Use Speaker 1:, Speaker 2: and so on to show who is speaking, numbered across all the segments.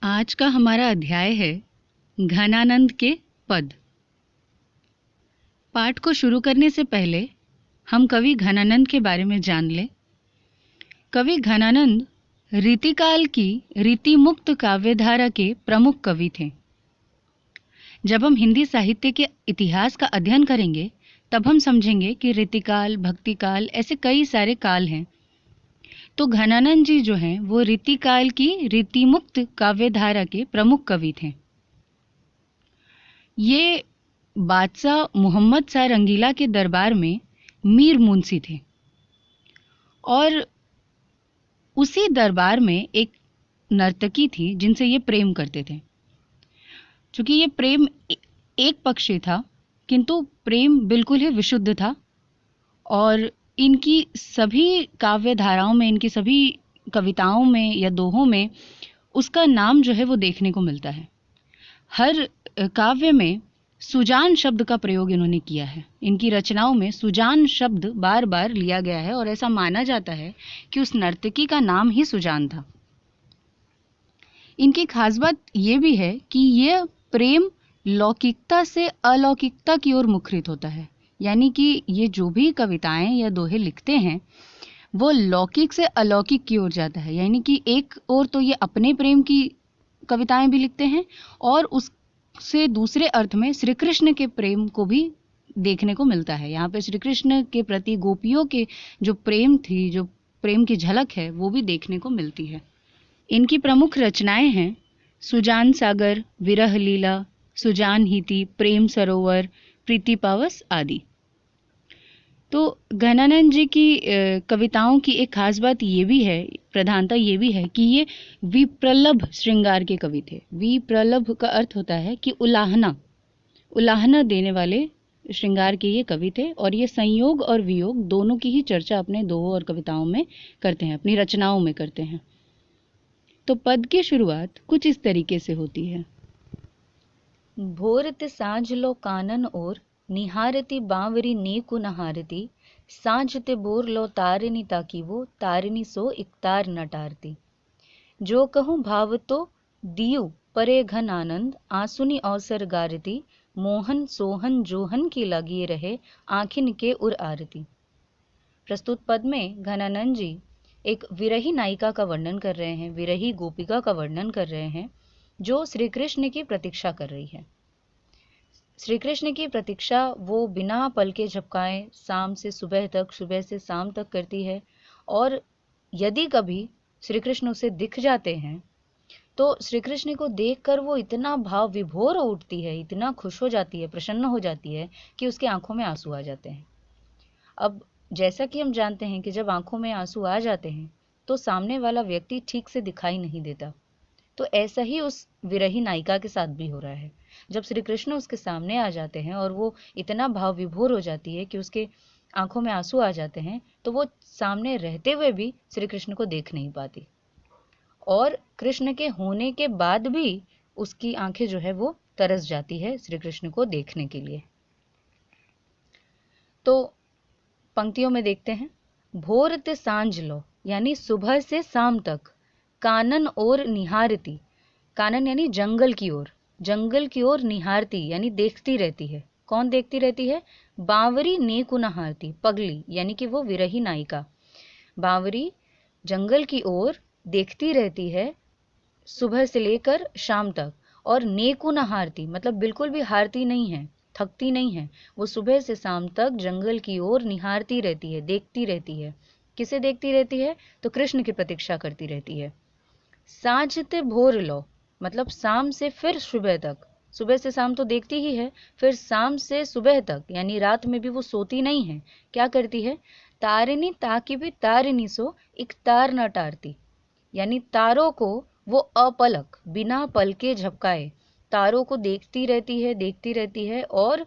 Speaker 1: आज का हमारा अध्याय है घनानंद के पद। पाठ को शुरू करने से पहले हम कवि घनानंद के बारे में जान लें। कवि घनानंद रीतिकाल की रीति मुक्त काव्यधारा के प्रमुख कवि थे। जब हम हिंदी साहित्य के इतिहास का अध्ययन करेंगे तब हम समझेंगे कि रीतिकाल, भक्तिकाल ऐसे कई सारे काल हैं। तो घनानंद जी जो हैं वो रीतिकाल की रीति मुक्त काव्यधारा के प्रमुख कवि थे। ये बादशाह मोहम्मद शाह रंगीला के दरबार में मीर मुंशी थे और उसी दरबार में एक नर्तकी थी जिनसे ये प्रेम करते थे। चूंकि ये प्रेम एक पक्षी था किंतु प्रेम बिल्कुल ही विशुद्ध था और इनकी सभी काव्य धाराओं में, इनकी सभी कविताओं में या दोहों में उसका नाम जो है वो देखने को मिलता है। हर काव्य में सुजान शब्द का प्रयोग इन्होंने किया है। इनकी रचनाओं में सुजान शब्द बार बार लिया गया है और ऐसा माना जाता है कि उस नर्तकी का नाम ही सुजान था। इनकी खास बात ये भी है कि ये प्रेम लौकिकता से अलौकिकता की ओर मुखरित होता है। यानी कि ये जो भी कविताएं या दोहे लिखते हैं वो लौकिक से अलौकिक की ओर जाता है। यानी कि एक ओर तो ये अपने प्रेम की कविताएं भी लिखते हैं और उससे दूसरे अर्थ में श्री कृष्ण के प्रेम को भी देखने को मिलता है। यहाँ पे श्री कृष्ण के प्रति गोपियों के जो प्रेम थी, जो प्रेम की झलक है, वो भी देखने को मिलती है। इनकी प्रमुख रचनाएं हैं सुजान सागर, विरह लीला, सुजान हिति, प्रेम सरोवर, प्रीति पावस आदि। तो घनानंद जी की कविताओं की एक खास बात ये भी है, प्रधानता ये भी है कि ये विप्रलभ श्रृंगार के कवि थे। विप्रलभ का अर्थ होता है कि उलाहना देने वाले श्रृंगार के ये कवि थे और ये संयोग और वियोग दोनों की ही चर्चा अपने दोहों और कविताओं में करते हैं, अपनी रचनाओं में करते हैं। तो पद की शुरुआत कुछ इस तरीके से होती है।
Speaker 2: भोरत साँझ लो कानन ओर, निहारती बांवरी नीकु नहारती, साँझ ते बोर लो तारिनी ताकी वो, तारिनी सो इकतार न टारती। जो कहूँ भाव तो दियु परे घन आनंद, आंसुनी अवसर गारती, मोहन सोहन जोहन की लगी रहे, आँखिन के उर आरती। प्रस्तुत पद में घनानंद जी एक विरही नायिका का वर्णन कर रहे हैं, विरही गोपिका का वर्णन कर रहे हैं जो श्री कृष्ण की प्रतीक्षा कर रही है। श्री कृष्ण की प्रतीक्षा वो बिना पल के झपकाए शाम से सुबह तक, सुबह से शाम तक करती है और यदि कभी श्री कृष्ण उसे दिख जाते हैं तो श्री कृष्ण को देखकर वो इतना भाव विभोर हो उठती है, इतना खुश हो जाती है, प्रसन्न हो जाती है कि उसकी आंखों में आंसू आ जाते हैं। अब जैसा कि हम जानते हैं कि जब आंखों में आंसू आ जाते हैं तो सामने वाला व्यक्ति ठीक से दिखाई नहीं देता। तो ऐसा ही उस विरही नायिका के साथ भी हो रहा है। जब श्री कृष्ण उसके सामने आ जाते हैं और वो इतना भाव विभोर हो जाती है कि उसके आंखों में आंसू आ जाते हैं तो वो सामने रहते हुए भी श्री कृष्ण को देख नहीं पाती और कृष्ण के होने के बाद भी उसकी आंखें जो है वो तरस जाती है श्री कृष्ण को देखने के लिए। तो पंक्तियों में देखते हैं, भोर ते सांझ लो यानी सुबह से शाम तक, कानन और निहारती, कानन यानी जंगल की ओर, जंगल की ओर निहारती यानी देखती रहती है। कौन देखती रहती है? बांवरी नीकु नहारती, पगली यानी कि वो विरही नायिका। बांवरी जंगल की ओर देखती रहती है सुबह से लेकर शाम तक और नेकु नहारती मतलब बिल्कुल भी हारती नहीं है, थकती नहीं है। वो सुबह से शाम तक जंगल की ओर निहारती रहती है, देखती रहती है। किसे देखती रहती है? तो कृष्ण की प्रतीक्षा करती रहती है। साँझ ते भोर लो मतलब शाम से फिर सुबह तक, सुबह से शाम तो देखती ही है, फिर शाम से सुबह तक यानी रात में भी वो सोती नहीं है। क्या करती है? तारिनी ताकि भी तारिनी सो इकतार न टारती, यानी तारों को वो अपलक बिना पल के झपकाए तारों को देखती रहती है और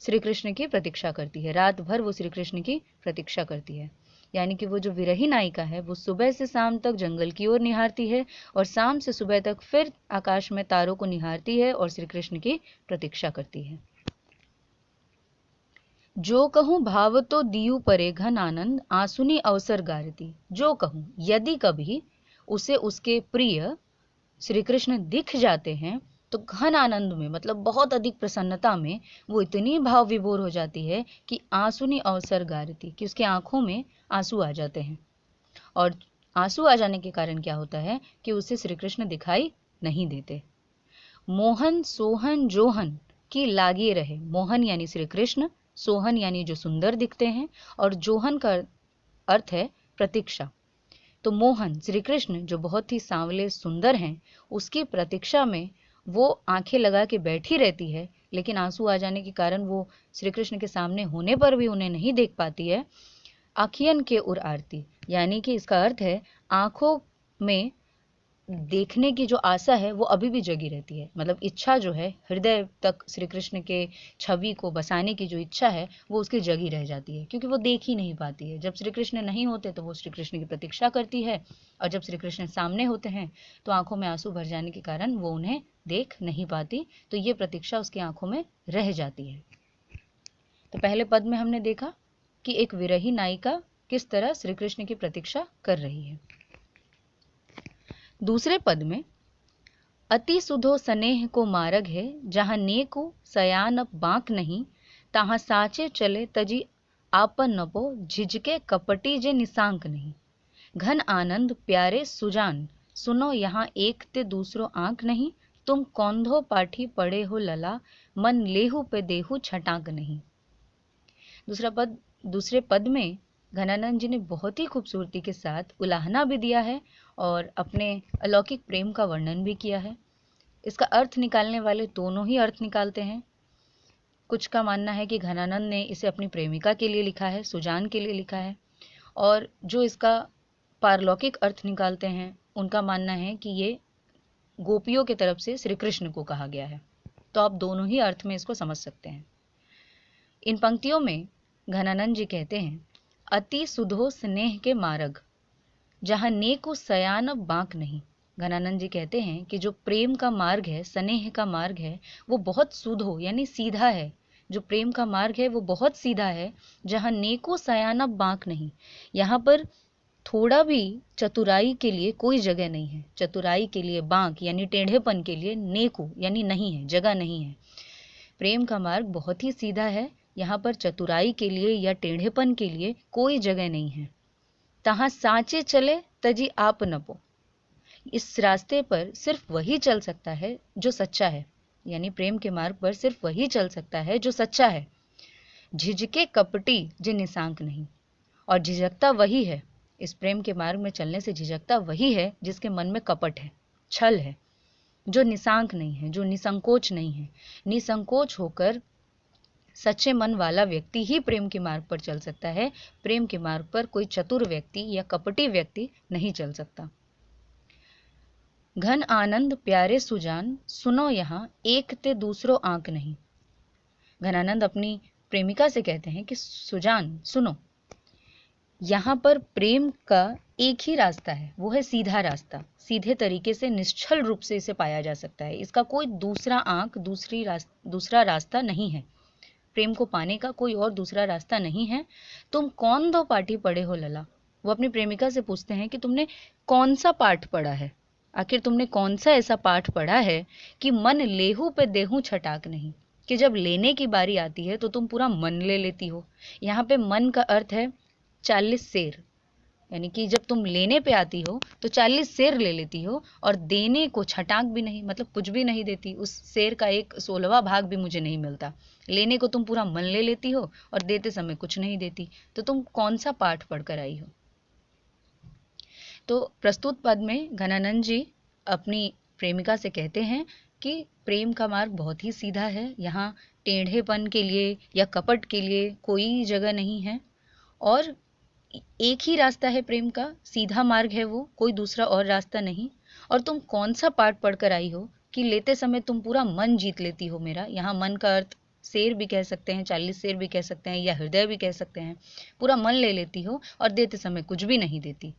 Speaker 2: श्री कृष्ण की प्रतीक्षा करती है। रात भर वो श्री कृष्ण की प्रतीक्षा करती है। यानी कि वो जो विरही नायिका है वो सुबह से शाम तक जंगल की ओर निहारती है और शाम से सुबह तक फिर आकाश में तारों को निहारती है और श्री कृष्ण की प्रतीक्षा करती है। जो कहूँ भाव तो दियु परे घन आनंद, आंसुनी अवसर गारती। जो कहूँ यदि कभी उसे उसके प्रिय श्री कृष्ण दिख जाते हैं तो घन आनंद में, मतलब बहुत अधिक प्रसन्नता में, वो इतनी भाव विभोर हो जाती है कि आंसुनी अवसर गारती, कि उसकी आंखों में आंसू आ जाते हैं। और आंसू आ जाने के कारण क्या होता है कि उसे श्री कृष्ण दिखाई नहीं देते। मोहन सोहन जोहन की लागे रहे। मोहन यानी श्री कृष्ण, सोहन यानी जो सुंदर दिखते हैं, और जोहन का अर्थ है प्रतीक्षा। तो मोहन श्री कृष्ण जो बहुत ही सांवले सुंदर हैं, उसकी प्रतीक्षा में वो आंखें लगा के बैठी रहती है, लेकिन आंसू आ जाने के कारण वो श्री कृष्ण के सामने होने पर भी उन्हें नहीं देख पाती है। आखियन के उर आरती, यानी कि इसका अर्थ है आंखों में देखने की जो आशा है वो अभी भी जगी रहती है, मतलब इच्छा जो है, हृदय तक श्री कृष्ण के छवि को बसाने की जो इच्छा है वो उसकी जगी रह जाती है, क्योंकि वो देख ही नहीं पाती है। जब श्री कृष्ण नहीं होते तो वो श्री कृष्ण की प्रतीक्षा करती है, और जब श्री कृष्ण सामने होते हैं तो आंखों में आंसू भर जाने के कारण वो उन्हें देख नहीं पाती, तो ये प्रतीक्षा उसकी आंखों में रह जाती है। तो पहले पद में हमने देखा कि एक विरही नायिका किस तरह श्री कृष्ण की प्रतीक्षा कर रही है। दूसरे पद में अति सुधो स्नेह को मार्ग है, जहाँ नेको सयान बांक नहीं, तहाँ साचे चले तजी आपन नपो, झिझके कपटी जे निशांक नहीं। घन आनंद प्यारे सुजान, सुनो यहाँ एक ते दूसरो आंक नहीं, तुम कौंधो पाठी पड़े हो लला, मन लेहू पे देहू छटाक नहीं। दूसरे पद में घनानंद जी ने बहुत ही खूबसूरती के साथ उलाहना भी दिया है और अपने अलौकिक प्रेम का वर्णन भी किया है। इसका अर्थ निकालने वाले दोनों ही अर्थ निकालते हैं। कुछ का मानना है कि घनानंद ने इसे अपनी प्रेमिका के लिए लिखा है, सुजान के लिए लिखा है, और जो इसका पारलौकिक अर्थ निकालते हैं उनका मानना है कि ये गोपियों की तरफ से श्री कृष्ण को कहा गया है। तो आप दोनों ही अर्थ में इसको समझ सकते हैं। इन पंक्तियों में घनानंद जी कहते हैं, अति सुधो स्नेह के मार्ग, जहाँ नेको सयान बांक नहीं। घनानंद जी कहते हैं कि जो प्रेम का मार्ग है, स्नेह का मार्ग है, वो बहुत सुधो यानी सीधा है। जो प्रेम का मार्ग है वो बहुत सीधा है, जहाँ नेको सयाना बांक नहीं। यहाँ पर थोड़ा भी चतुराई के लिए कोई जगह नहीं है। चतुराई के लिए, बांक यानी टेढ़ेपन के लिए, नेको यानी नहीं है, जगह नहीं है। प्रेम का मार्ग बहुत ही सीधा है, यहाँ पर चतुराई के लिए या टेढ़ेपन के लिए कोई जगह नहीं है। तहाँ साचे चले तजी आप नपो, इस रास्ते पर सिर्फ वही चल सकता है जो सच्चा है, यानी प्रेम के मार्ग पर सिर्फ वही चल सकता है जो सच्चा है। झिझके कपटी जे निशांक नहीं, और झिझकता वही है, इस प्रेम के मार्ग में चलने से झिझकता वही है जिसके मन में कपट है, छल है, जो निशांक नहीं है, जो निसंकोच नहीं है। निसंकोच होकर सच्चे मन वाला व्यक्ति ही प्रेम के मार्ग पर चल सकता है। प्रेम के मार्ग पर कोई चतुर व्यक्ति या कपटी व्यक्ति नहीं चल सकता। घन आनंद प्यारे सुजान, सुनो यहाँ एक ते दूसरो आंक नहीं। घनानंद अपनी प्रेमिका से कहते हैं कि सुजान सुनो, यहाँ पर प्रेम का एक ही रास्ता है, वो है सीधा रास्ता। सीधे तरीके से, निश्चल रूप से इसे पाया जा सकता है। इसका कोई दूसरा आंक, दूसरा रास्ता नहीं है। प्रेम को पाने का कोई और दूसरा रास्ता नहीं है। तुम कौन दो पाठी पढ़े हो लला। वो अपनी प्रेमिका से पूछते हैं कि तुमने कौन सा पाठ पढ़ा है, आखिर तुमने कौन सा ऐसा पाठ पढ़ा है कि मन लेहू पे देहू छटाक नहीं, कि जब लेने की बारी आती है तो तुम पूरा मन ले लेती हो। यहाँ पे मन का अर्थ है 40 शेर, यानी कि जब तुम लेने पे आती हो तो 40 शेर ले लेती हो, और देने को छटाक भी नहीं, मतलब कुछ भी नहीं देती। उस शेर का 1/16वां भाग भी मुझे नहीं मिलता। लेने को तुम पूरा मन ले लेती हो और देते समय कुछ नहीं देती, तो तुम कौन सा पाठ पढ़कर आई हो। तो प्रस्तुत पद में घनानंद जी अपनी प्रेमिका से कहते हैं कि प्रेम का मार्ग बहुत ही सीधा है, यहाँ टेढ़ेपन के लिए या कपट के लिए कोई जगह नहीं है, और एक ही रास्ता है प्रेम का, सीधा मार्ग है वो, कोई दूसरा और रास्ता नहीं। और तुम कौन सा पाठ पढ़कर आई हो कि लेते समय तुम पूरा मन जीत लेती हो मेरा। यहाँ मन का अर्थ शेर भी कह सकते हैं, 40 शेर भी कह सकते हैं, या हृदय भी कह सकते हैं। पूरा मन ले लेती हो और देते समय कुछ भी नहीं देती।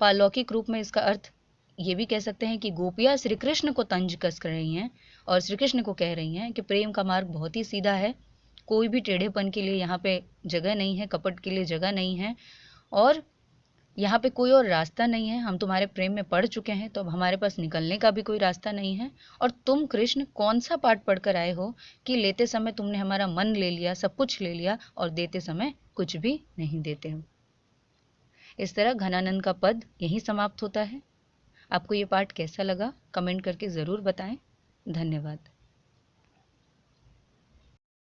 Speaker 2: पारलौकिक रूप में इसका अर्थ ये भी कह सकते हैं कि गोपियाँ श्री कृष्ण को तंज कस कर रही हैं और श्री कृष्ण को कह रही हैं कि प्रेम का मार्ग बहुत ही सीधा है, कोई भी टेढ़ेपन के लिए यहाँ पे जगह नहीं है, कपट के लिए जगह नहीं है, और यहाँ पे कोई और रास्ता नहीं है, हम तुम्हारे प्रेम में पड़ चुके हैं, तो अब हमारे पास निकलने का भी कोई रास्ता नहीं है। और तुम कृष्ण कौन सा पाठ पढ़कर आए हो कि लेते समय तुमने हमारा मन ले लिया, सब कुछ ले लिया, और देते समय कुछ भी नहीं देते हो। इस तरह घनानंद का पद यहीं समाप्त होता है। आपको ये पाठ कैसा लगा कमेंट करके ज़रूर बताएं। धन्यवाद।